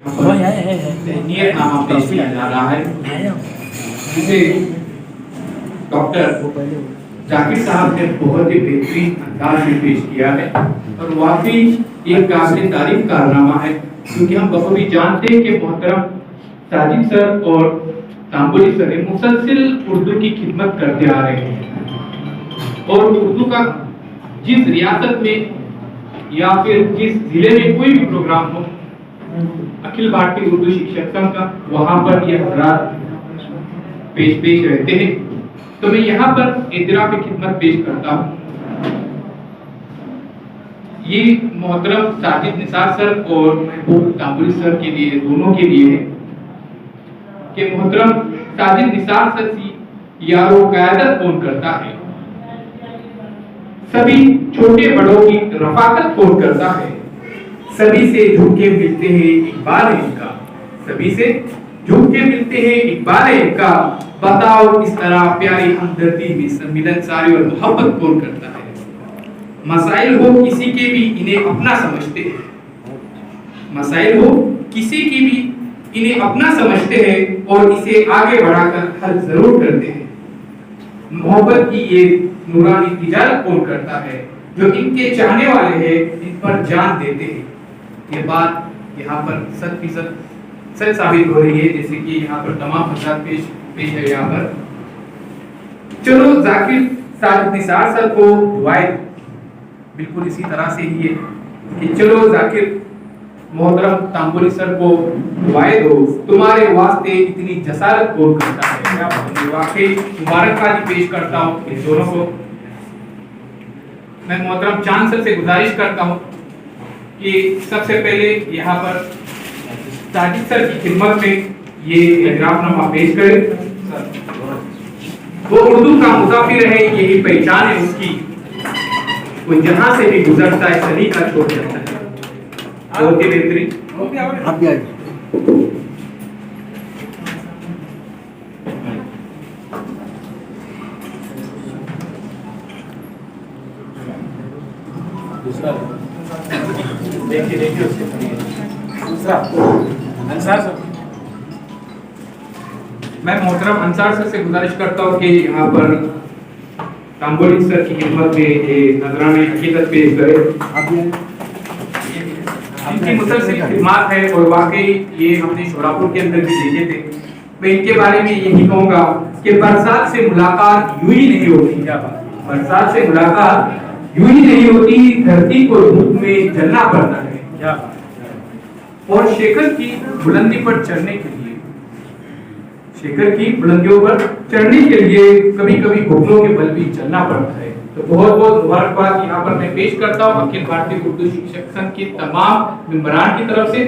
नियतनामा पेश किया जा रहा है, जिसे डॉक्टर जाकिर साहब ने बहुत ही बेहतरीन अंदाज में पेश किया है और वाकई एक काबिल तारीफ कारनामा है, क्योंकि हम बखूबी जानते हैं कि मोहतरम साजिद सर और तांबुली सर मुसलसिल उर्दू की खिदमत करते आ रहे हैं और उर्दू का जिस रियासत में या फिर जिस जिले में कोई भी प्रोग्राम हो, अखिल भारतीय उर्दू शिक्षक संघ का वहां पर ये हजरात पेश रहते हैं। तो मैं यहाँ पर एतराफ़ खिदमत पेश करता हूँ। ये मोहतरम साजिद निसार सर और महबूब तांबुली सर के लिए, दोनों के लिए है कि मोहतरम साजिद निसार सर की यारो क़यादत कौन करता है, सभी छोटे बड़ों की रफाकत कौन करता है, सभी से झुके मिलते हैं इकबाल इनका, सभी से झुके मिलते हैं इकबाल इनका, बताओ इस तरह प्यारी हमदर्दी में मिलनसारी और मोहब्बत कौन करता है। मसाइल हो किसी के भी इन्हें अपना समझते हैं, मसाइल हो किसी की भी इन्हें अपना समझते हैं और इसे आगे बढ़ाकर हल जरूर करते हैं। मोहब्बत की ये नूरानी तिजारत कौन करता है, जो इनके चाहने वाले हैं इन पर जान देते हैं। ये बात यहाँ पर 100% सच साबित हो रही है, जैसे कि यहाँ पर तमाम हजरात पेश है। यहाँ पर चलो जाकिर साजिद निसार सर को दुआएं बिल्कुल इसी तरह से ही है कि चलो जाकिर मोहतरम तांबुली सर को दुआएं दो, तुम्हारे वास्ते इतनी जसारत कौन करता है। वाकई मुबारकबादी पेश करता हूँ इन दोनों को। मैं मोहतरम चांद सर से गुजारिश करता हूँ कि सबसे पहले यहाँ पर साजिद सर की खिदमत में ये एतराफ़नामा पेश करें। वो उर्दू का मुसाफिर है, यही पहचान है उसकी, वो जहां से भी गुजरता है सलीका छोड़ जाता है। बहुत ही बेहतरीन। देखिए दूसरा अंसार सर। मैं मोहतरम अंसार सर से गुजारिश करता हूँ कि यहाँ पर तांबुली सर की खिदमत में नजराने हकीकत पेश करें। इनकी मुसलसिल खिदमत है और वाकई ये हमने शोरापुर के अंदर भी देखे थे। मैं इनके बारे में यही कहूँगा कि बरसात से मुलाकात यूं ही नहीं होती, बरसात से मुलाकात यूं ही नहीं होती, धरती को धूप में जलना पड़ता है क्या। और शेखर की बुलंदी पर चढ़ने के लिए, शेखर की बुलंदियों पर चढ़ने के लिए कभी कभी घुटनों के बल भी चलना पड़ता है। तो बहुत बहुत मुबारकबाद यहाँ पर मैं पेश करता हूँ अखिल भारतीय उर्दू शिक्षक संघ के तमाम मेंबरान की तरफ से।